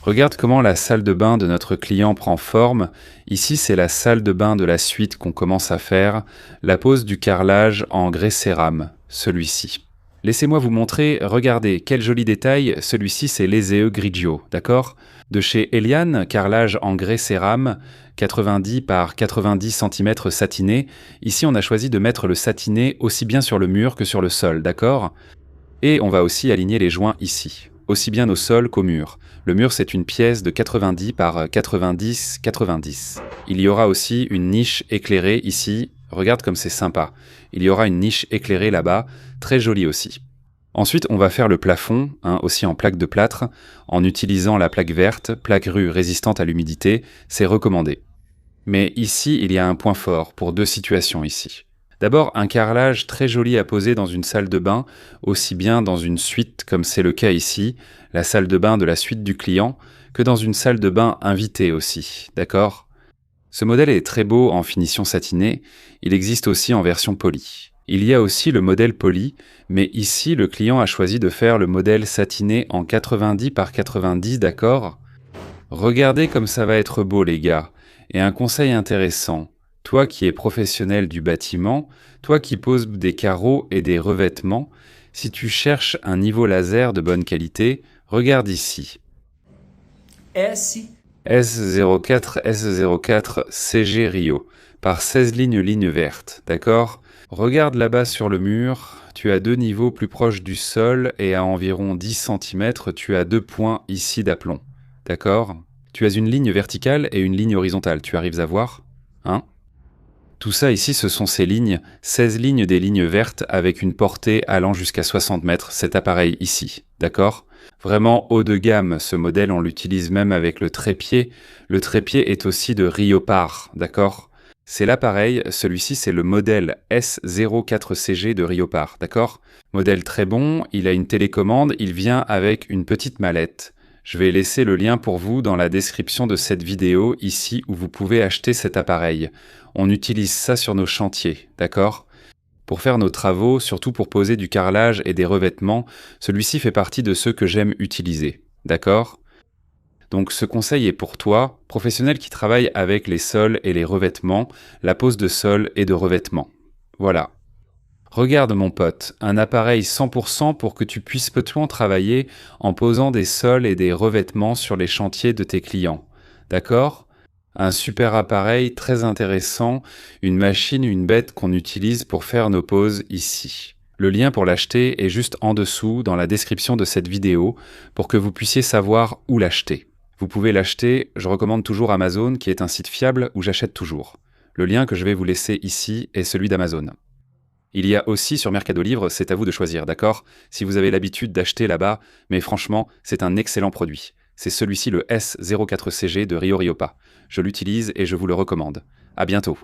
Regarde comment la salle de bain de notre client prend forme. Ici, c'est la salle de bain de la suite qu'on commence à faire, la pose du carrelage en grès cérame, celui-ci. Laissez-moi vous montrer, regardez, quel joli détail, celui-ci c'est l'Eseo Grigio, d'accord? De chez Eliane, carrelage en grès cérame, 90 par 90 cm satiné. Ici, on a choisi de mettre le satiné aussi bien sur le mur que sur le sol, d'accord? Et on va aussi aligner les joints ici, aussi bien au sol qu'au mur. Le mur, c'est une pièce de 90 par 90, 90. Il y aura aussi une niche éclairée ici. Regarde comme c'est sympa. Il y aura une niche éclairée là-bas, très jolie aussi. Ensuite, on va faire le plafond, aussi en plaque de plâtre, en utilisant la plaque verte, plaque rue résistante à l'humidité, c'est recommandé. Mais ici, il y a un point fort pour deux situations ici. D'abord, un carrelage très joli à poser dans une salle de bain, aussi bien dans une suite comme c'est le cas ici, la salle de bain de la suite du client, que dans une salle de bain invitée aussi, d'accord? Ce modèle est très beau en finition satinée, il existe aussi en version polie. Il y a aussi le modèle poli, mais ici le client a choisi de faire le modèle satiné en 90 par 90, d'accord? Regardez comme ça va être beau les gars. Et un conseil intéressant, toi qui es professionnel du bâtiment, toi qui poses des carreaux et des revêtements, si tu cherches un niveau laser de bonne qualité, regarde ici. S04 S04 CG Rio, par 16 lignes vertes, d'accord? Regarde là-bas sur le mur, tu as deux niveaux plus proches du sol et à environ 10 cm, tu as deux points ici d'aplomb, d'accord? Tu as une ligne verticale et une ligne horizontale, tu arrives à voir? Hein? Tout ça ici, ce sont ces lignes, 16 lignes des lignes vertes avec une portée allant jusqu'à 60 mètres, cet appareil ici, d'accord? Vraiment haut de gamme, ce modèle, on l'utilise même avec le trépied. Le trépied est aussi de Riopar, d'accord? C'est l'appareil, celui-ci c'est le modèle S04CG de Riopar, d'accord? Modèle très bon, il a une télécommande, il vient avec une petite mallette. Je vais laisser le lien pour vous dans la description de cette vidéo, ici où vous pouvez acheter cet appareil. On utilise ça sur nos chantiers, d'accord? Pour faire nos travaux, surtout pour poser du carrelage et des revêtements, celui-ci fait partie de ceux que j'aime utiliser, d'accord? Donc ce conseil est pour toi, professionnel qui travaille avec les sols et les revêtements, la pose de sol et de revêtements. Voilà. Regarde mon pote, un appareil 100% pour que tu puisses peu travailler en posant des sols et des revêtements sur les chantiers de tes clients. D'accord? Un super appareil très intéressant, une machine, une bête qu'on utilise pour faire nos poses ici. Le lien pour l'acheter est juste en dessous dans la description de cette vidéo pour que vous puissiez savoir où l'acheter. Vous pouvez l'acheter, je recommande toujours Amazon qui est un site fiable où j'achète toujours. Le lien que je vais vous laisser ici est celui d'Amazon. Il y a aussi sur Mercado Livre, c'est à vous de choisir, d'accord? Si vous avez l'habitude d'acheter là-bas, mais franchement, c'est un excellent produit. C'est celui-ci le S04CG de Rio Riopa. Je l'utilise et je vous le recommande. À bientôt.